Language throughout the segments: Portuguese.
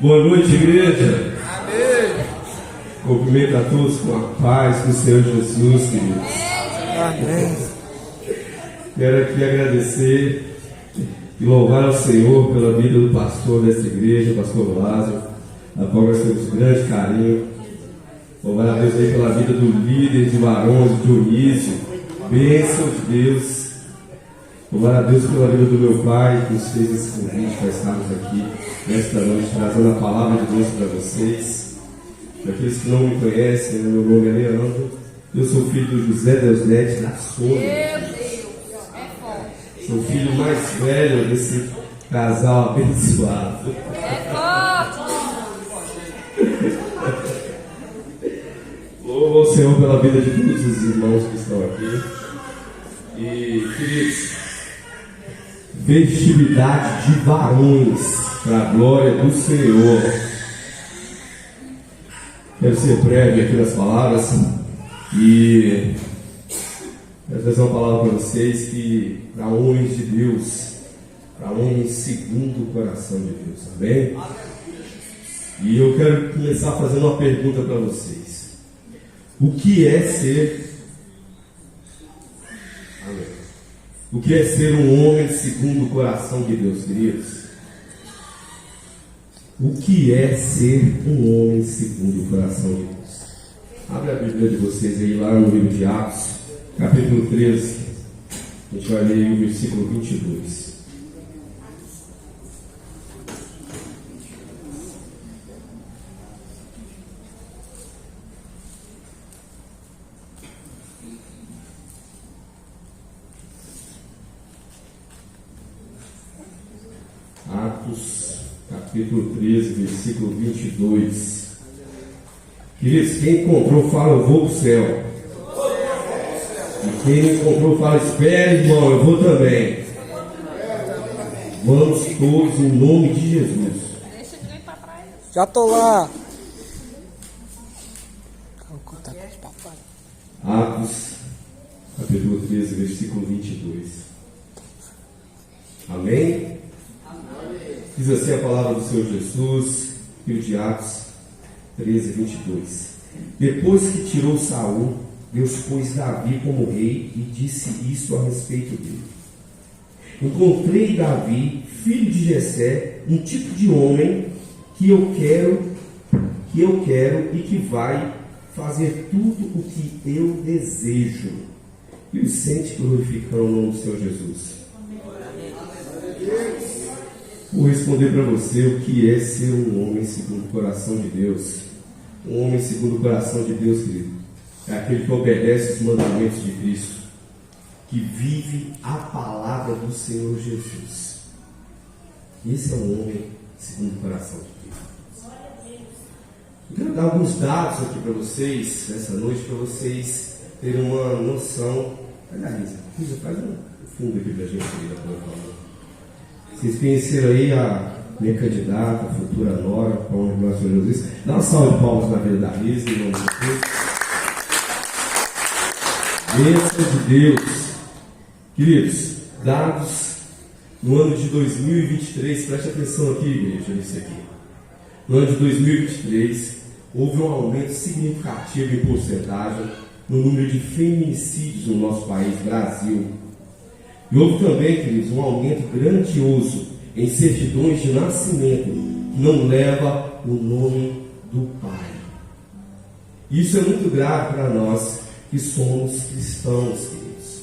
Boa noite, igreja. Amém. Cumprimento a todos com a paz do Senhor Jesus, queridos. Amém. Quero aqui agradecer e louvar ao Senhor pela vida do pastor desta igreja, o pastor Lázaro, a qual nós temos grande carinho. Louvar a Deus aí pela vida do líder de varões, Dionísio. Bênção de Deus. Louvar a Deus pela vida do meu pai, que nos fez esse convite para estarmos aqui nesta noite, trazendo a palavra de Deus para vocês. Para aqueles que não me conhecem, meu nome é Leandro. Eu sou filho do José Deusdete da Sônia. Meu Deus, é forte. Sou o filho mais velho desse casal abençoado. É forte. Louvo ao Senhor pela vida de todos os irmãos que estão aqui. E, queridos, festividade de varões, para a glória do Senhor. Quero ser breve aqui nas palavras e quero trazer uma palavra para vocês que para homens de Deus, para homens segundo o coração de Deus, amém? E eu quero começar fazendo uma pergunta para vocês: o que é ser? Amém. O que é ser um homem segundo o coração de Deus, queridos? O que é ser um homem segundo o coração de Deus? Abre a Bíblia de vocês aí lá no livro de Atos, capítulo 13. A gente vai ler o versículo 22. Atos, capítulo 13, versículo 22. Queridos, quem encontrou, fala, eu vou para o céu. E quem não encontrou, fala, espere, irmão, eu vou também. Vamos todos em nome de Jesus. Deixa eu ir para trás. Já tô lá. Atos, capítulo 13, versículo 22. Amém? Diz assim a palavra do Senhor Jesus, livro de Atos 13, 22. Depois que tirou Saul, Deus pôs Davi como rei e disse isso a respeito dele: encontrei Davi, filho de Jessé, um tipo de homem que eu quero e que vai fazer tudo o que eu desejo. E os sente glorificando o nome do Senhor Jesus. Vou responder para você o que é ser um homem segundo o coração de Deus. Um homem segundo o coração de Deus, querido, é aquele que obedece os mandamentos de Cristo, que vive a palavra do Senhor Jesus. Esse é um homem segundo o coração de Deus. Eu quero dar alguns dados aqui para vocês, nessa noite, para vocês terem uma noção. Olha a Risa, faz um fundo aqui para a gente aí, vocês conheceram aí a minha candidata, a futura nora, para onde nós olhamos isso. Dá uma salva de palmas na vida da Risa, em nome de Deus. Bênção de Deus. Queridos, dados no ano de 2023, preste atenção aqui, igreja, nisso aqui. No ano de 2023, houve um aumento significativo em porcentagem no número de feminicídios no nosso país, Brasil. E houve também, queridos, um aumento grandioso em certidões de nascimento que não leva o nome do pai. Isso é muito grave para nós que somos cristãos, queridos.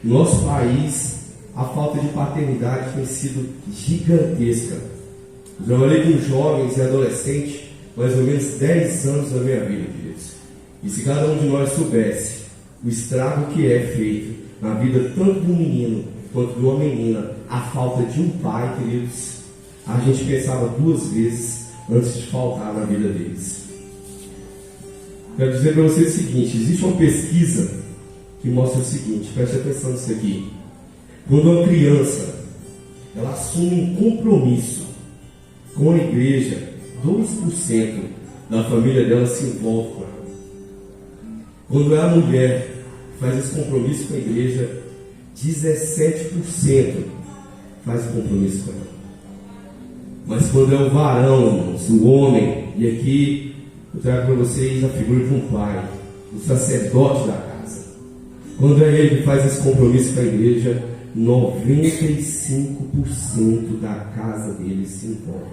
No nosso país, a falta de paternidade tem sido gigantesca. Eu trabalhei com jovens e adolescentes mais ou menos 10 anos da minha vida, queridos. E se cada um de nós soubesse o estrago que é feito na vida tanto do menino quanto de uma menina, a falta de um pai, queridos, a gente pensava duas vezes antes de faltar na vida deles. Quero dizer para vocês o seguinte: existe uma pesquisa que mostra o seguinte, preste atenção nisso aqui. Quando uma criança ela assume um compromisso com a igreja, 2% da família dela se envolve com ela. Quando é a mulher faz esse compromisso com a igreja, 17% faz o compromisso com ela. Mas quando é o varão, irmãos, o homem, e aqui eu trago para vocês a figura de um pai, o sacerdote da casa. Quando é ele que faz esse compromisso com a igreja, 95% da casa dele se importa.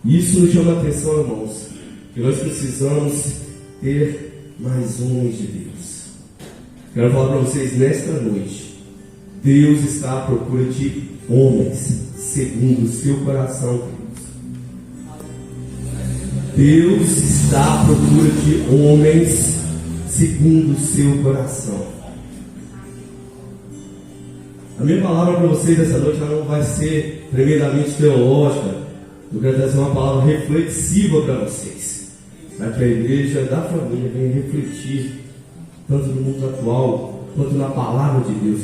Isso nos chama a atenção, irmãos, que nós precisamos ter mais homens de Deus. Quero falar para vocês nesta noite, Deus está à procura de homens segundo o seu coração. Deus está à procura de homens segundo o seu coração. A minha palavra para vocês essa noite ela não vai ser tremendamente teológica. Eu quero trazer uma palavra reflexiva para vocês, para que a igreja da família venha refletir tanto no mundo atual quanto na palavra de Deus.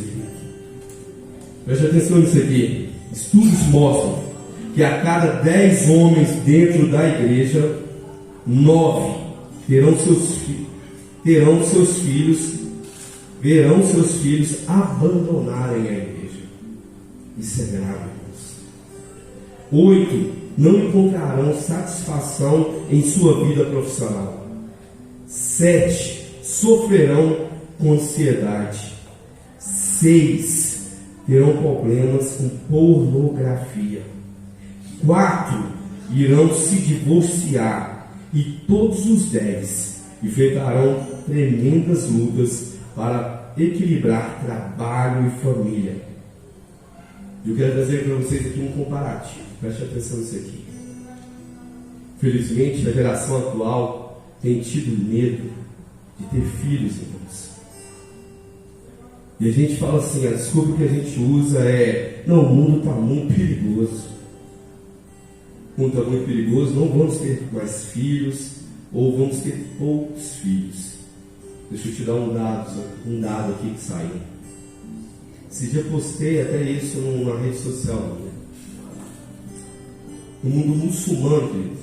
Preste atenção nisso aqui. Estudos mostram que a cada 10 homens dentro da igreja, 9 verão seus filhos abandonarem a igreja. Isso é grave, irmãos. 8 não encontrarão satisfação em sua vida profissional. 7 sofrerão com ansiedade. 6 terão problemas com pornografia. 4 irão se divorciar. E todos os 10 enfrentarão tremendas lutas para equilibrar trabalho e família. Eu quero trazer para vocês aqui um comparativo. Preste atenção nisso aqui. Felizmente, a geração atual tem tido medo de ter filhos, irmãos. E a gente fala assim, a desculpa que a gente usa é: não, o mundo está muito perigoso. O mundo está muito perigoso, não vamos ter mais filhos, ou vamos ter poucos filhos. Deixa eu te dar um dado aqui que saiu. Esse dia postei até isso numa rede social minha. No mundo muçulmano, querido,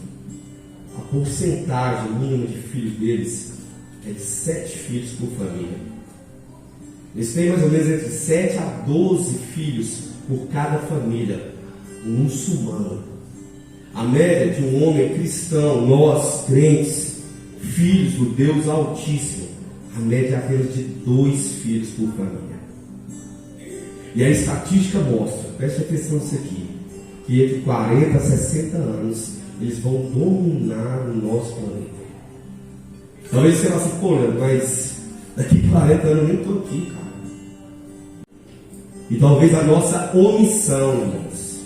a porcentagem mínima de filhos deles é de 7 filhos por família. Eles têm mais ou menos entre 7 a 12 filhos por cada família. Um muçulmano. A média de um homem cristão, nós, crentes, filhos do Deus Altíssimo, a média é apenas de 2 filhos por família. E a estatística mostra, preste atenção nisso aqui, que entre 40 a 60 anos eles vão dominar o nosso planeta. Talvez você faça, pô, mas daqui a 40 anos eu nem estou aqui, cara. E talvez a nossa omissão, irmãos,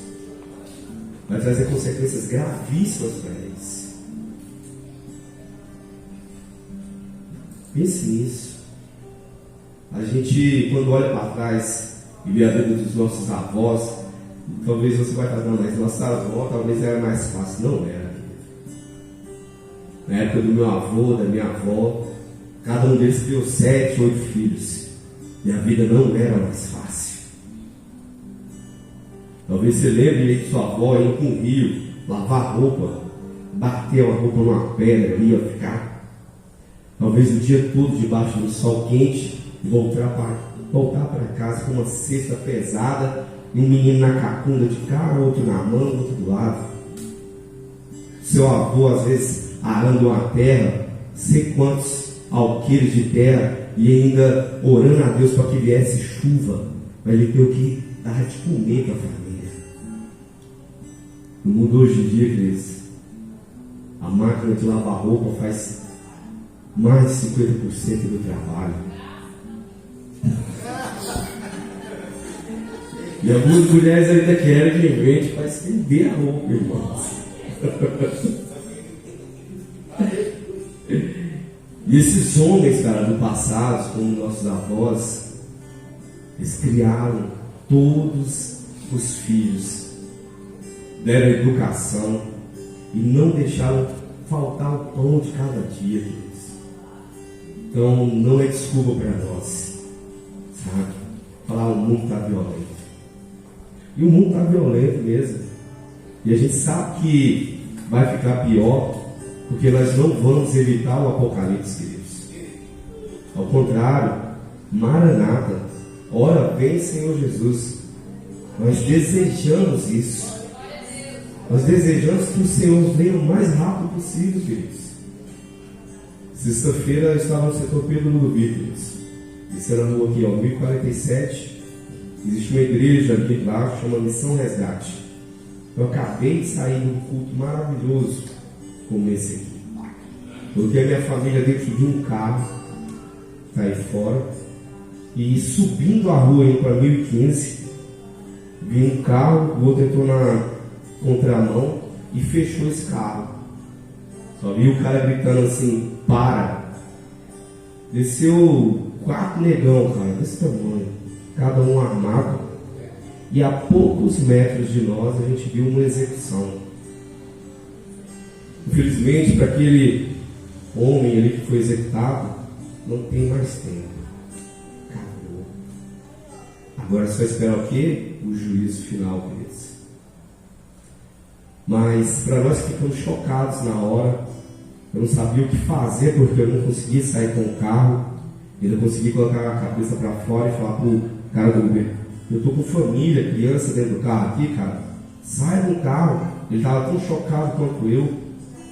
vai trazer consequências gravíssimas para eles. Pense nisso. A gente, quando olha para trás e vê a vida dos nossos avós, talvez você vai estar dando, mas nossa avó talvez era mais fácil. Não era. Na época do meu avô, da minha avó, cada um deles criou 7, 8 filhos. E a vida não era mais fácil. Talvez você lembre de sua avó indo para um rio, lavar roupa, bater uma roupa numa pedra ali, ia ficar. Talvez o dia todo debaixo do sol quente e voltar para casa com uma cesta pesada e um menino na cacunda de cá, outro na mão, outro do lado. Seu avô às vezes arando uma terra, sei quantos alqueires de terra, e ainda orando a Deus para que viesse chuva, para ele ter o que dar de comer para a família. No mundo hoje em dia, queridos, a máquina de lavar roupa faz mais de 50% do trabalho. E algumas mulheres ainda querem que invente para estender a roupa, irmãos. E esses homens, cara, do passado, como nossos avós, eles criaram todos os filhos, deram educação e não deixaram faltar o pão de cada dia, queridos. Então, não é desculpa para nós, sabe? Falar o mundo está violento. E o mundo está violento mesmo. E a gente sabe que vai ficar pior, porque nós não vamos evitar o apocalipse, queridos. Ao contrário, Maranata, ora vem Senhor Jesus. Nós desejamos isso. Nós desejamos que o Senhor venha o mais rápido possível, queridos. Sexta-feira eu estava no setor Pedro Ludovico, queridos. Descendo a rua aqui, ó, 1047. Existe uma igreja aqui embaixo, chama Missão Resgate. Eu acabei de sair de um culto maravilhoso como esse aqui. Coloquei a minha família dentro de um carro, tá aí fora, e subindo a rua indo para 1015, vi um carro, o outro entrou na contramão e fechou esse carro. Só vi o cara gritando assim, para. Desceu 4 negão, cara, desse tamanho, cada um armado, e a poucos metros de nós a gente viu uma execução. Infelizmente, para aquele homem ali que foi executado, não tem mais tempo. Acabou. Agora só esperar o quê? O juízo final, queridos. Mas para nós que ficamos chocados na hora, eu não sabia o que fazer, porque eu não conseguia sair com o carro, ainda consegui colocar a cabeça para fora e falar pro cara do Uber: eu estou com família, criança dentro do carro aqui, cara, sai do carro. Ele estava tão chocado quanto eu,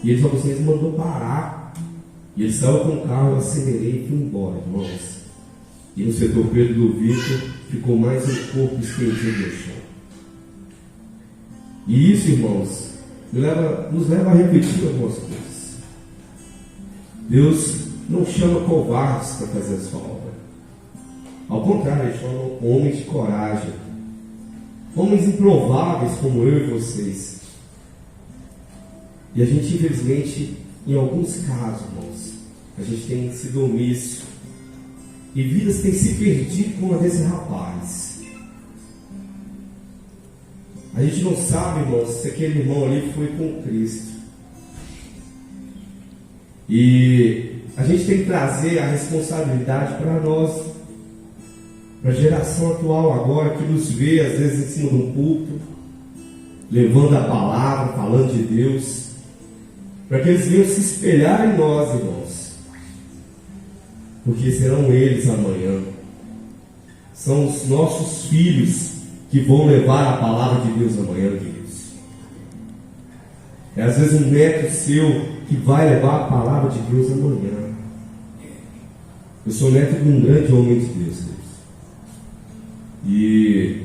e ele falou assim: ele mandou parar. E ele saiu com o carro, eu acelerei e fui embora, irmãos. E no setor Pedro do Vitor ficou mais um corpo estendido no chão. E isso, irmãos, nos leva a refletir algumas coisas. Deus não chama covardes para fazer a sua obra. Ao contrário, Ele chama homens de coragem, homens improváveis como eu e vocês. E a gente, infelizmente, em alguns casos, irmãos, a gente tem sido omisso e vidas têm se perdido como a desse rapaz. A gente não sabe, irmãos, se aquele irmão ali foi com Cristo. E a gente tem que trazer a responsabilidade para nós, para a geração atual agora, que nos vê às vezes em cima de um púlpito, levando a palavra, falando de Deus, para que eles venham se espelhar em nós, irmãos, porque serão eles amanhã. São os nossos filhos que vão levar a palavra de Deus amanhã, queridos. É às vezes um neto seu que vai levar a palavra de Deus amanhã. Eu sou neto de um grande homem de Deus, queridos, e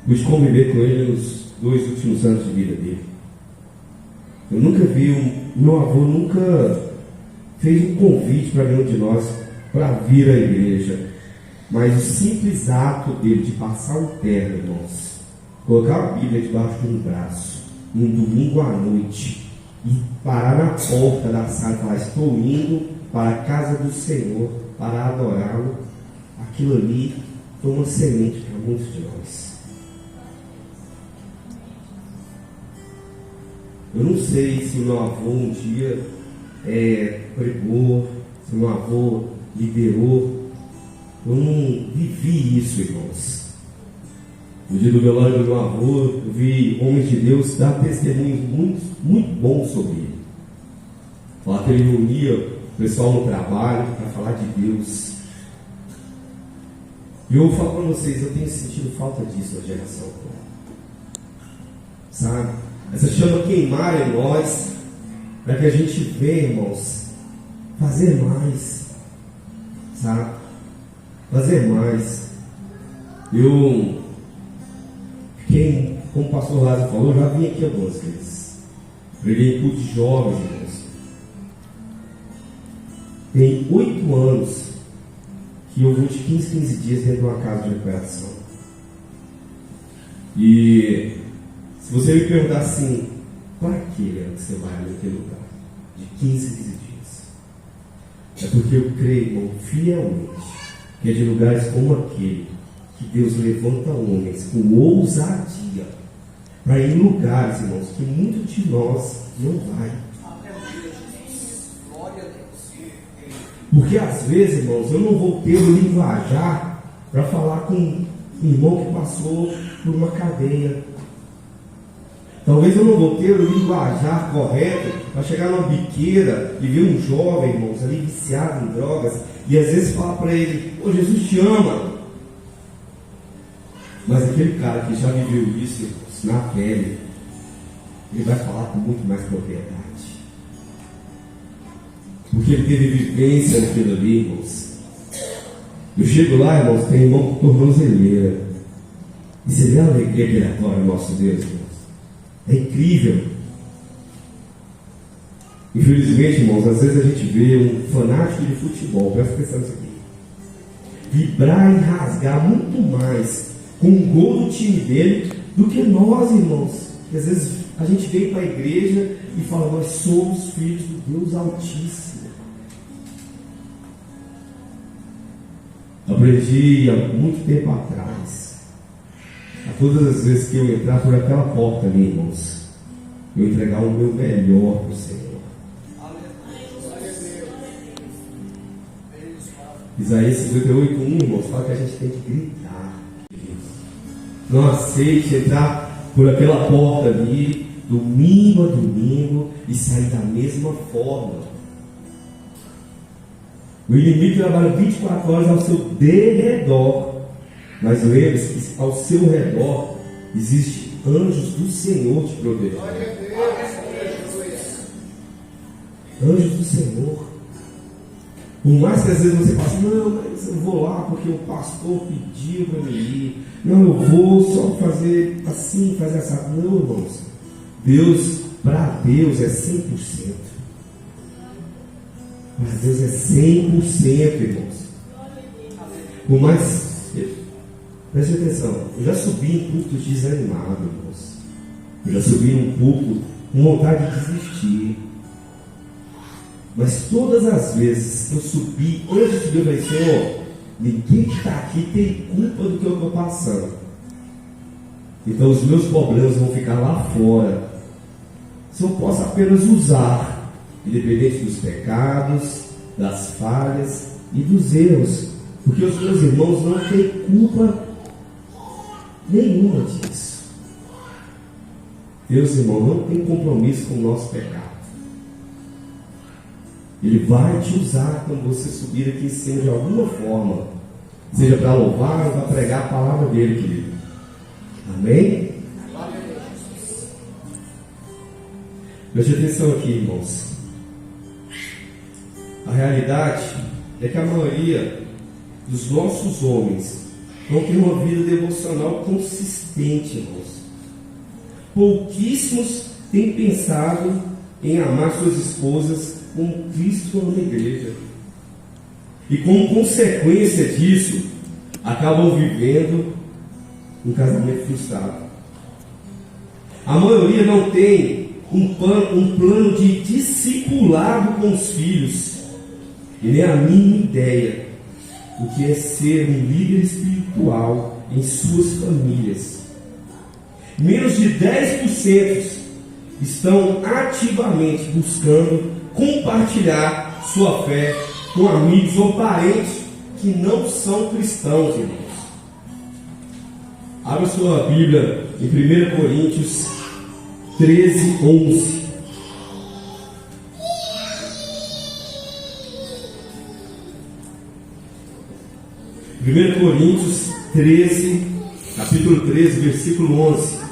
pude conviver com ele nos 2 últimos anos de vida dele. Eu nunca vi, meu avô nunca fez um convite para nenhum de nós para vir à igreja, mas o simples ato dele de passar o terno, irmãos, colocar a Bíblia debaixo de um braço, num domingo à noite, e parar na porta da sala e falar: estou indo para a casa do Senhor para adorá-lo, aquilo ali foi uma semente para muitos de nós. Eu não sei se meu avô um dia pregou, se meu avô liderou. Eu não vivi isso, irmãos. No dia do velório do meu avô, eu vi homens de Deus dar testemunhos muito bons sobre ele. Falar que ele reunia o pessoal no trabalho para falar de Deus. E eu vou falar para vocês, eu tenho sentido falta disso na geração atual. Sabe? Essa chama queimar em nós, para que a gente venha, irmãos, fazer mais, sabe? Fazer mais. Eu fiquei, como o pastor Lázaro falou, eu já vim aqui algumas vezes. Preguei em culto de jovens, irmãos. Tem 8 anos que eu vou de 15 dias dentro de uma casa de recuperação. E se você me perguntar assim, para que você vai naquele lugar de 15 dias? É porque eu creio, irmão, fielmente, que é de lugares como aquele que Deus levanta homens com ousadia para ir em lugares, irmãos, que muito de nós não vai. Porque às vezes, irmãos, eu não vou ter o linguajar para falar com um irmão que passou por uma cadeia. Talvez eu não vou ter o linguajar correto para chegar numa biqueira e ver um jovem, irmãos, ali viciado em drogas, e às vezes falar para ele: ô, Jesus te ama. Mas aquele cara que já viveu isso, irmãos, na pele, ele vai falar com muito mais propriedade. Porque ele teve vivência naquilo ali, irmãos. Eu chego lá, irmãos, tem irmão com tornozeleira. E você vê a alegria que ele adora o nosso Deus, irmãos. É incrível. Infelizmente, irmãos, às vezes a gente vê um fanático de futebol, presta atenção nisso aqui, vibrar e rasgar muito mais com o gol do time dele do que nós, irmãos. Que às vezes a gente vem para a igreja e fala, nós somos filhos do Deus Altíssimo. Aprendi há muito tempo atrás, a todas as vezes que eu entrar por aquela porta ali, irmãos, eu entregar o meu melhor para o Senhor. Isaías 58:1, irmãos, fala que a gente tem que gritar. Não aceite entrar por aquela porta ali, domingo a domingo, e sair da mesma forma. O inimigo trabalha 24 horas ao seu derredor. Mas lembre-se que ao seu redor existem anjos do Senhor te protegendo. Anjos do Senhor. Por mais que às vezes você faça, não, mas eu vou lá porque o pastor pediu para mim ir. Não, eu vou só fazer assim, fazer essa. Não, irmãos. Deus, para Deus é 100%. Para Deus é 100%, irmãos. Por mais. Preste atenção. Eu já subi em púlpito desanimado, irmãos. Eu já subi em um púlpito com vontade de desistir. Mas todas as vezes que eu subi, antes de subir, eu falei, Senhor, ninguém que está aqui tem culpa do que eu estou passando. Então os meus problemas vão ficar lá fora. Se eu posso apenas usar, independente dos pecados, das falhas e dos erros. Porque os meus irmãos não têm culpa nenhuma disso. Deus, irmão, não tem compromisso com o nosso pecado. Ele vai te usar quando você subir aqui em cima de alguma forma, seja para louvar ou para pregar a palavra dele, querido. Amém? Preste atenção aqui, irmãos. A realidade é que a maioria dos nossos homens não tem uma vida devocional consistente, irmãos. Pouquíssimos têm pensado em amar suas esposas como Cristo ama a igreja. E como consequência disso, acabam vivendo um casamento frustrado. A maioria não tem um plano de discipulado com os filhos, e nem a mínima ideia do que é ser um líder espiritual em suas famílias. Menos de 10% estão ativamente buscando compartilhar sua fé com amigos ou parentes que não são cristãos, irmãos. Abra sua Bíblia em 1 Coríntios 13:11. Primeiro Coríntios 13, capítulo 13, versículo 11.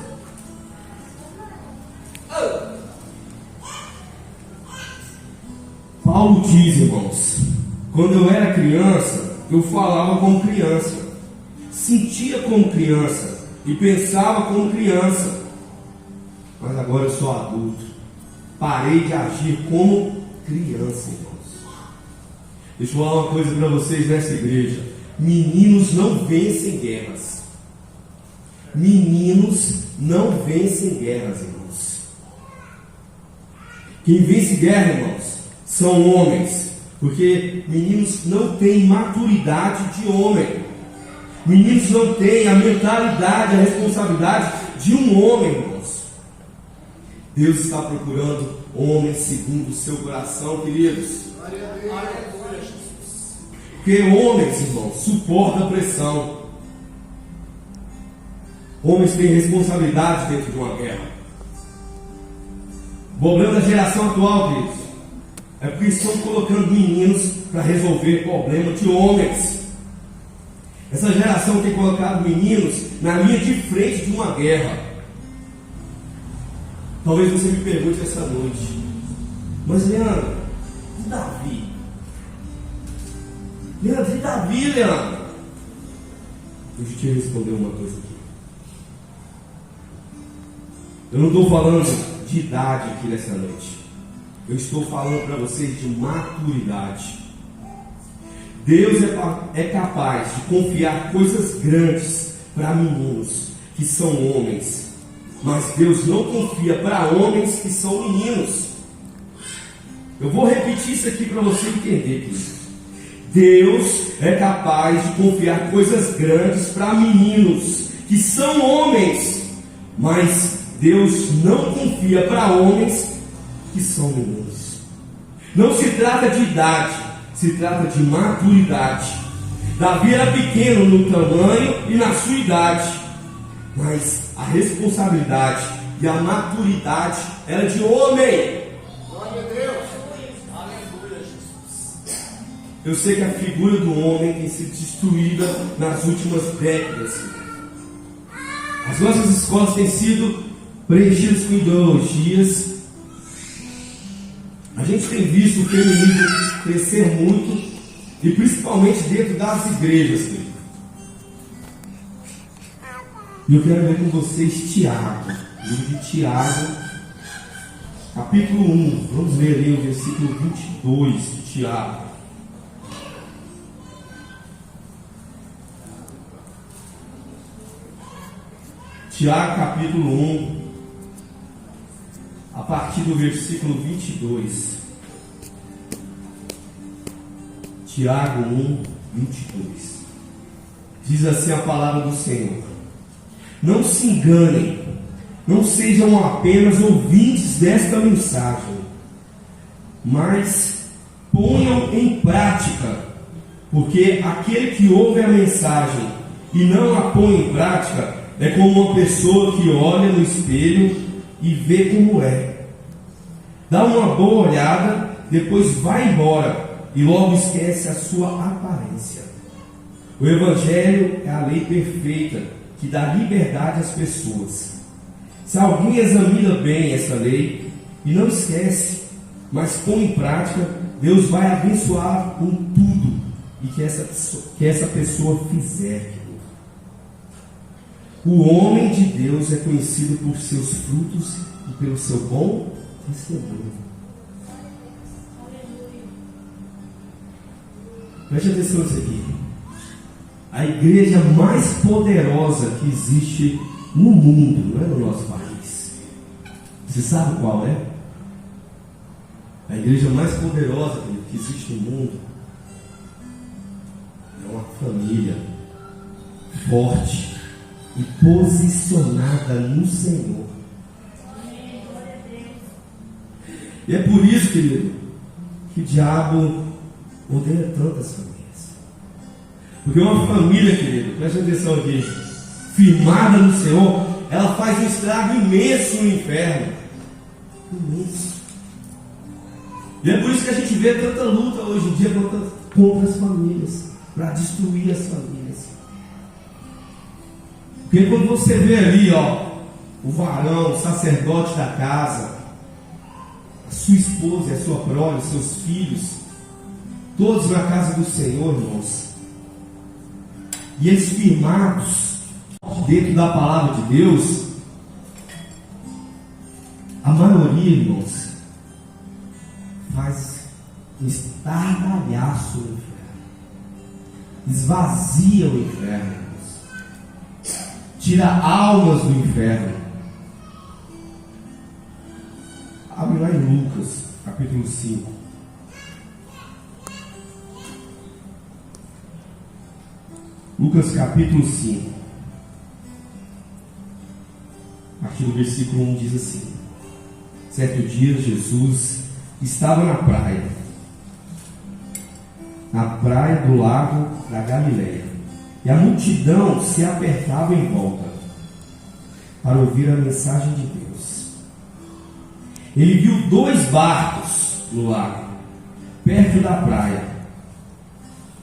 Paulo diz, irmãos, quando eu era criança, eu falava como criança, sentia como criança e pensava como criança. Mas agora eu sou adulto, parei de agir como criança, irmãos. Deixa eu falar uma coisa para vocês nessa igreja: meninos não vencem guerras. Meninos não vencem guerras, irmãos. Quem vence guerra, irmãos, são homens, porque meninos não têm maturidade de homem. Meninos não têm a mentalidade, a responsabilidade de um homem, irmãos. Deus está procurando homens segundo o seu coração, queridos. Porque homens, irmãos, suportam a pressão. Homens têm responsabilidade dentro de uma guerra. O problema da geração atual, queridos, é porque estão colocando meninos para resolver problema de homens. Essa geração tem colocado meninos na linha de frente de uma guerra. Talvez você me pergunte essa noite: mas Leandro, e Davi? Leandro, e Davi, Leandro? Deixa eu te responder uma coisa aqui. Eu não estou falando de idade aqui nessa noite. Eu estou falando para vocês de maturidade. Deus é capaz de confiar coisas grandes para meninos que são homens, mas Deus não confia para homens que são meninos. Eu vou repetir isso aqui para você entender, querido. Deus é capaz de confiar coisas grandes para meninos que são homens, mas Deus não confia para homens que são meninos. Não se trata de idade, se trata de maturidade. Davi era pequeno no tamanho e na sua idade, mas a responsabilidade e a maturidade era de homem. Glória a Deus. Aleluia, Jesus. Eu sei que a figura do homem tem sido destruída nas últimas décadas. As nossas escolas têm sido preenchidas com ideologias. A gente tem visto o feminismo crescer muito, e principalmente dentro das igrejas. E eu quero ver com vocês Tiago, livro de Tiago, capítulo 1. Vamos ler aí o versículo 22 de Tiago. Tiago, capítulo 1, a partir do versículo 22. Tiago 1, 22. Diz assim a palavra do Senhor: não se enganem, não sejam apenas ouvintes desta mensagem, mas ponham em prática, porque aquele que ouve a mensagem e não a põe em prática é como uma pessoa que olha no espelho e vê como é. Dá uma boa olhada, depois vai embora e logo esquece a sua aparência. O Evangelho é a lei perfeita que dá liberdade às pessoas. Se alguém examina bem essa lei e não esquece, mas põe em prática, Deus vai abençoar com tudo e que essa pessoa fizer. O homem de Deus é conhecido por seus frutos e pelo seu bom testemunho. Preste atenção nisso aqui. A igreja mais poderosa que existe no mundo, não é no nosso país. Você sabe qual é? A igreja mais poderosa que existe no mundo é uma família forte e posicionada no Senhor. E é por isso, querido, que o diabo odeia tantas famílias. Porque uma família, querido, preste atenção aqui, firmada no Senhor, ela faz um estrago imenso no inferno. Imenso. E é por isso que a gente vê tanta luta hoje em dia contra as famílias, para destruir as famílias. Porque quando você vê ali, o varão, o sacerdote da casa, a sua esposa e a sua prole, seus filhos, todos na casa do Senhor, irmãos, e eles firmados dentro da palavra de Deus, a maioria, irmãos, faz um estardalhaço no inferno, esvazia o inferno, irmãos, tira almas do inferno. Abre lá em Lucas, capítulo 5. Lucas capítulo 5, aqui no versículo 1 diz assim: certo dia Jesus estava na praia do lago da Galileia, e a multidão se apertava em volta para ouvir a mensagem de Deus. Ele viu 2 barcos no lago, perto da praia.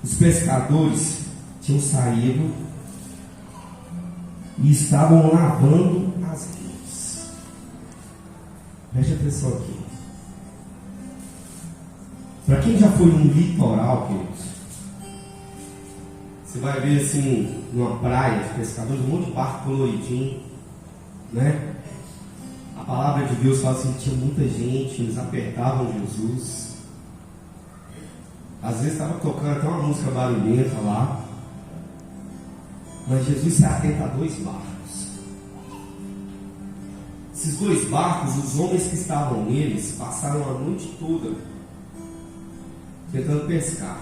Os pescadores tinham saído e estavam lavando as redes. Preste atenção aqui. Para quem já foi num litoral, queridos, você vai ver assim, numa praia de pescadores, um monte de barco coloridinho, né? A palavra de Deus fala assim, tinha muita gente, eles apertavam Jesus. Às vezes estava tocando até uma música barulhenta lá. Mas Jesus se atenta a 2 barcos. Esses 2 barcos, os homens que estavam neles, passaram a noite toda tentando pescar.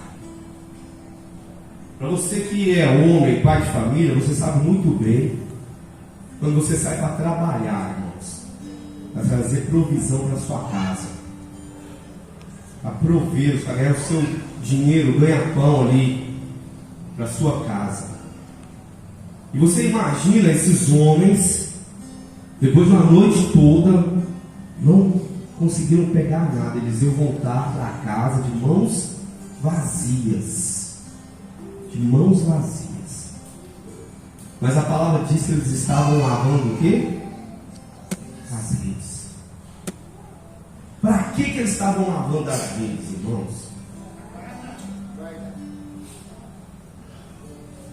Para você que é homem, pai de família, você sabe muito bem quando você sai para trabalhar, irmãos, para trazer provisão para sua casa, para prover, para ganhar o seu dinheiro, ganha-pão ali para sua casa. E você imagina esses homens, depois de uma noite toda, não conseguiram pegar nada. Eles iam voltar para casa de mãos vazias. De mãos vazias. Mas a palavra diz que eles estavam lavando o quê? As redes. Para que eles estavam lavando as redes, irmãos?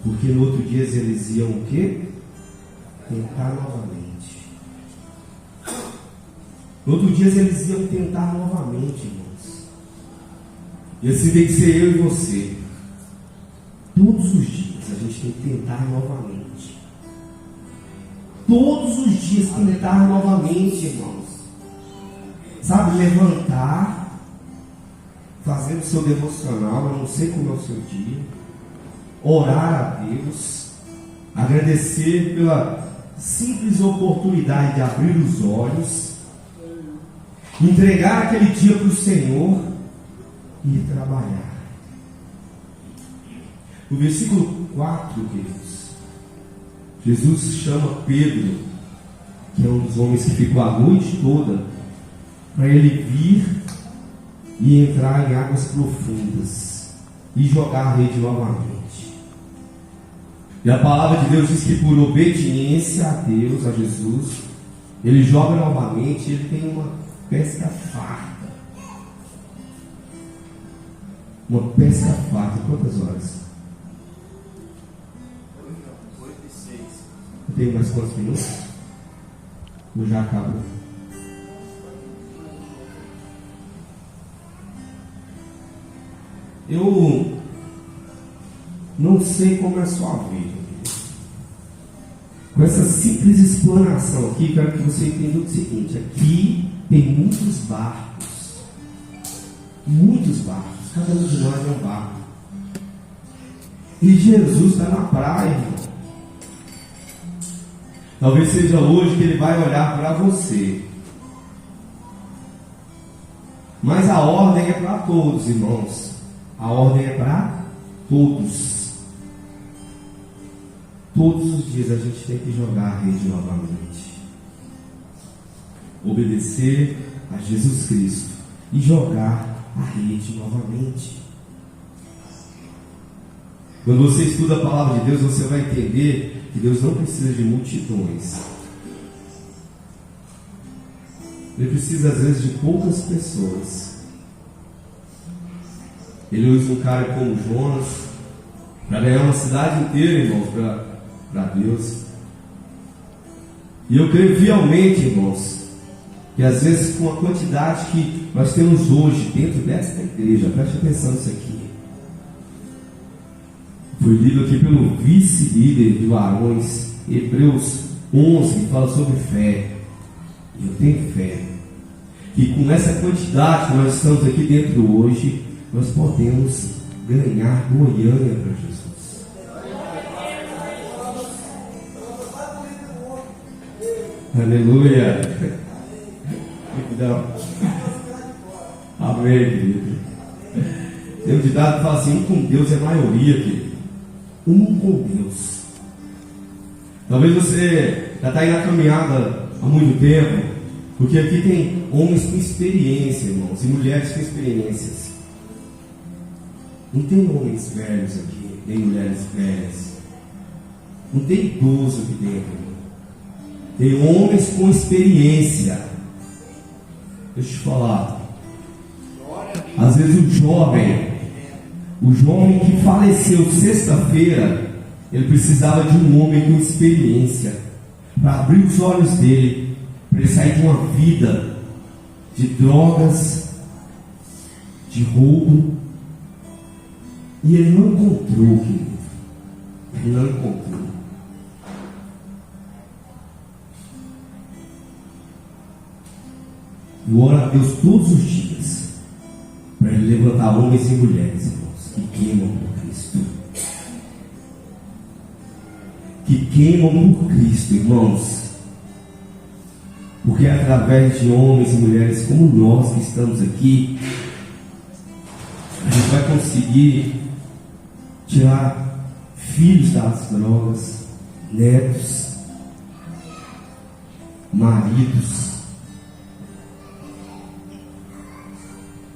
Porque no outro dia eles iam o quê? Tentar novamente. No outro dia eles iam tentar novamente, irmãos. E assim tem que ser eu e você. Todos os dias a gente tem que tentar novamente. Todos os dias tentar novamente, irmãos. Sabe, levantar, fazer o seu devocional, eu não sei como é o seu dia. Orar a Deus, agradecer pela simples oportunidade de abrir os olhos, entregar aquele dia para o Senhor e trabalhar. No versículo 4, queridos, Jesus chama Pedro, que é um dos homens que ficou a noite toda, para ele vir e entrar em águas profundas e jogar a rede novamente. E a palavra de Deus diz que por obediência a Deus, a Jesus, ele joga novamente e ele tem uma pesca farta. Uma pesca farta. Quantas horas? 8:06. Eu tenho mais quantos minutos? Ou já acabou? Eu não sei como é a sua vida. Com essa simples explanação aqui, quero que você entenda o seguinte: aqui tem muitos barcos. Muitos barcos. Cada um de nós é um barco. E Jesus está na praia, irmão. Talvez seja hoje que ele vai olhar para você. Mas a ordem é para todos, irmãos. A ordem é para todos. Todos os dias a gente tem que jogar a rede novamente. Obedecer a Jesus Cristo e jogar a rede novamente. Quando você estuda a palavra de Deus, você vai entender que Deus não precisa de multidões. Ele precisa às vezes de poucas pessoas. Ele usa um cara como Jonas para ganhar uma cidade inteira, irmãos, para Deus. E eu creio fielmente, irmãos, que às vezes com a quantidade que nós temos hoje dentro desta igreja, preste atenção nisso aqui. Foi lido aqui pelo vice-líder de varões, Hebreus 11, que fala sobre fé. Eu tenho fé que com essa quantidade que nós estamos aqui dentro hoje, nós podemos ganhar Goiânia para Jesus. Aleluia. Amém, querido. Tem um ditado que fala assim: um com Deus é maioria, querido. Um com Deus. Talvez você já está aí na caminhada há muito tempo, porque aqui tem homens com experiência, irmãos, e mulheres com experiências. Não tem homens velhos aqui. nem mulheres velhas. Não tem idoso aqui dentro. Tem homens com experiência. Deixa eu te falar. Às vezes o jovem que faleceu sexta-feira, ele precisava de um homem com experiência para abrir os olhos dele, para ele sair de uma vida de drogas, de roubo. E ele não encontrou, querido. Ele não encontrou. Eu oro a Deus todos os dias para Ele levantar homens e mulheres, irmãos, que queimam por Cristo. Que queimam por Cristo, irmãos. Porque é através de homens e mulheres como nós que estamos aqui, a gente vai conseguir tirar filhos das drogas, netos, maridos,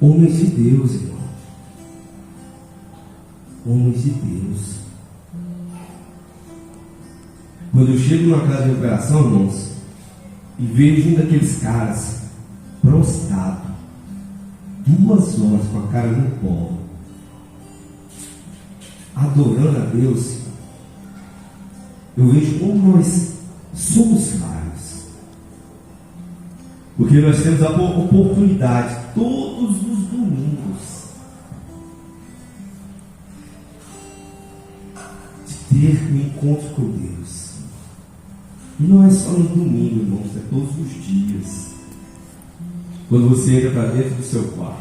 homens de Deus, irmão. Homens de Deus. Quando eu chego numa casa de operação, irmãos, e vejo um daqueles caras prostrado, 2 horas com a cara no pó, adorando a Deus, eu vejo como nós somos raros. Porque nós temos a oportunidade todos os domingos de ter um encontro com Deus. E não é só no domingo, irmãos, é todos os dias. Quando você entra para dentro do seu quarto,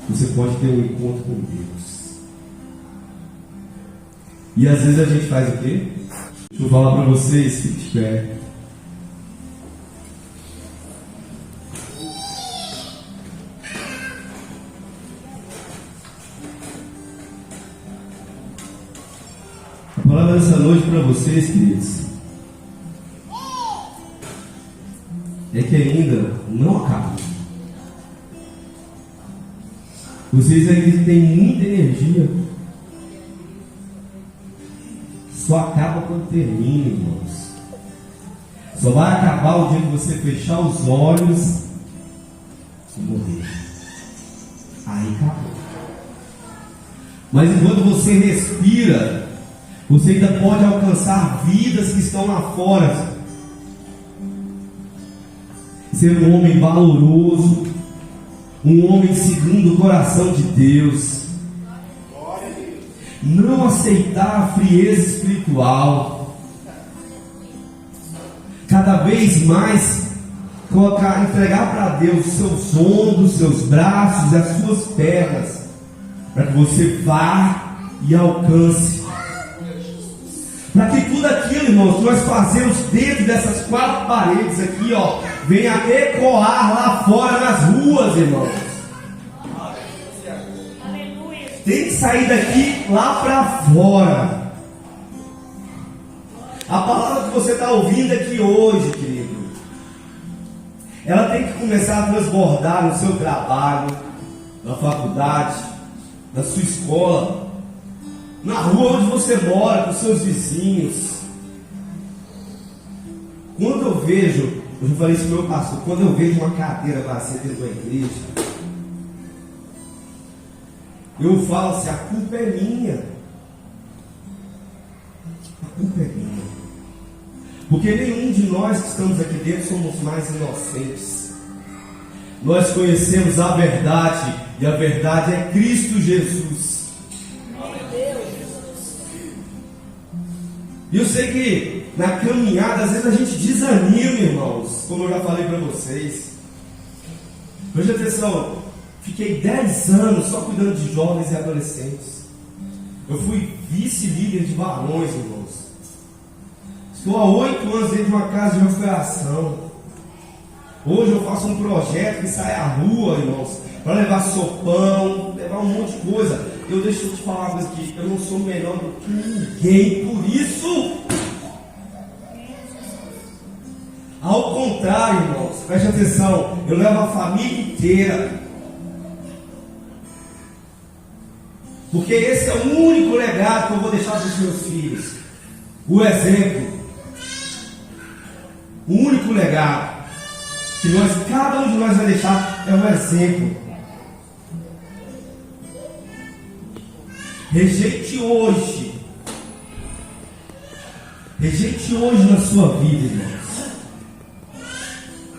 você pode ter um encontro com Deus. E às vezes a gente faz o quê? Deixa eu falar para vocês, fique de pé. A palavra dessa noite para vocês, queridos, é que ainda não acabou. Vocês ainda têm muita energia. Só acaba quando termina, irmãos. Só vai acabar o dia que você fechar os olhos e morrer. Aí acabou. Mas enquanto você respira, você ainda pode alcançar vidas que estão lá fora. Ser um homem valoroso, um homem segundo o coração de Deus. Não aceitar a frieza espiritual. Cada vez mais entregar para Deus os seus ombros, seus braços e as suas pernas, para que você vá e alcance. Para que tudo aquilo, irmãos, que nós fazemos dentro dessas 4 paredes aqui, ó, venha ecoar lá fora nas ruas, irmãos. Tem que sair daqui lá para fora. A palavra que você está ouvindo aqui hoje, querido, ela tem que começar a transbordar no seu trabalho, na faculdade, na sua escola, na rua onde você mora, com seus vizinhos. Quando eu vejo, eu já falei isso pro meu pastor, quando eu vejo uma cadeira vazia dentro da igreja, eu falo assim, a culpa é minha. A culpa é minha. Porque nenhum de nós que estamos aqui dentro somos mais inocentes. Nós conhecemos a verdade, e a verdade é Cristo Jesus. E eu sei que na caminhada, às vezes a gente desanima, irmãos, como eu já falei para vocês. Preste atenção, fiquei 10 anos só cuidando de jovens e adolescentes. Eu fui vice-líder de varões, irmãos. Estou há 8 anos dentro de uma casa de recuperação. Hoje eu faço um projeto que sai à rua, irmãos, para levar sopão, levar um monte de coisa. Deixa eu te falar uma coisa aqui, eu não sou melhor do que ninguém por isso. Ao contrário, irmãos, preste atenção, eu levo a família inteira. Porque esse é o único legado que eu vou deixar para os meus filhos. O exemplo. O único legado que cada um de nós vai deixar é um exemplo. Rejeite hoje. Rejeite hoje na sua vida, irmãos.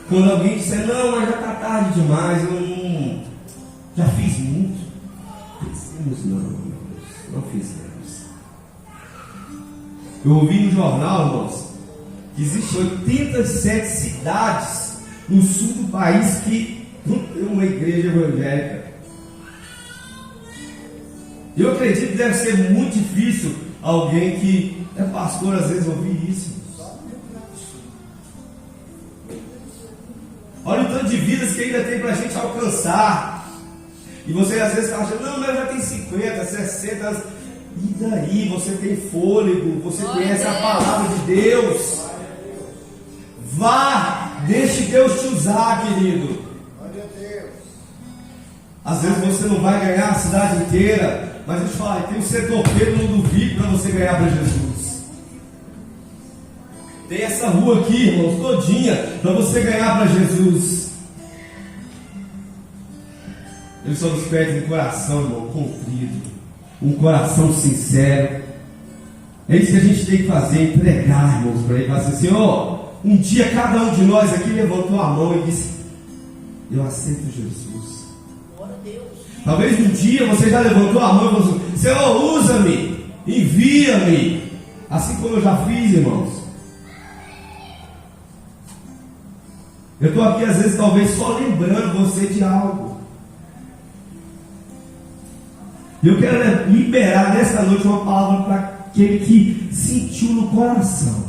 Quando alguém disser, não, mas já está tarde demais, eu já fiz muito. Fizemos não, irmãos. Não fizemos. Eu ouvi no jornal, irmãos, que existem 87 cidades no sul do país que não tem uma igreja evangélica. Eu acredito que deve ser muito difícil alguém que é pastor às vezes ouvir isso. Olha o tanto de vidas que ainda tem para a gente alcançar. E você às vezes está achando, não, mas já tem 50, 60 anos. E daí? Você tem fôlego, você conhece a palavra de Deus. Vá, deixe Deus te usar, querido. Às vezes você não vai ganhar a cidade inteira, mas eu te falo, tem um setor Pedro no duvido para você ganhar para Jesus. Tem essa rua aqui, irmãos, todinha, para você ganhar para Jesus. Ele só nos pede um coração, irmão, contrido, um coração sincero. É isso que a gente tem que fazer, entregar, irmãos, para ele. Falar assim, Senhor, um dia cada um de nós aqui levantou a mão e disse, eu aceito Jesus. Talvez um dia você já levantou a mão e falou assim, Senhor, usa-me, envia-me, assim como eu já fiz, irmãos. Eu estou aqui às vezes talvez só lembrando você de algo. E eu quero liberar nesta noite uma palavra para aquele que sentiu no coração.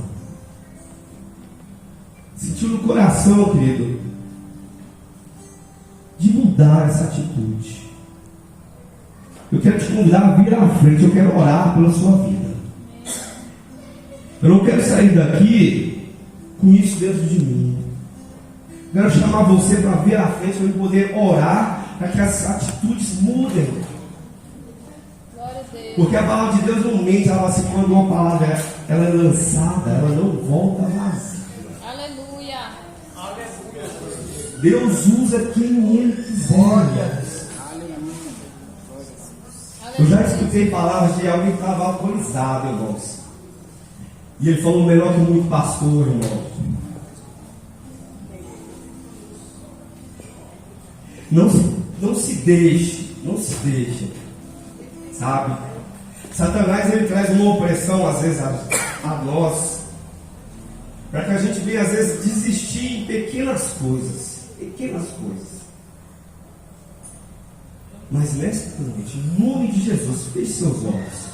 Sentiu no coração, querido, de mudar essa atitude. Eu quero te convidar a vir à frente. Eu quero orar pela sua vida. Eu não quero sair daqui com isso dentro de mim. Eu quero chamar você para vir à frente, para poder orar, para que as atitudes mudem. Porque a palavra de Deus não mente. Ela fala assim, quando uma palavra ela é lançada, ela não volta vazia. Aleluia. Deus usa quem Ele quiser. Eu já escutei palavras de alguém que estava alcoolizado, irmãos. E ele falou melhor que muito pastor, irmão. Não se deixe, sabe? Satanás ele traz uma opressão às vezes a nós, para que a gente venha às vezes desistir em pequenas coisas. Mas nesta noite, em nome de Jesus, feche seus olhos.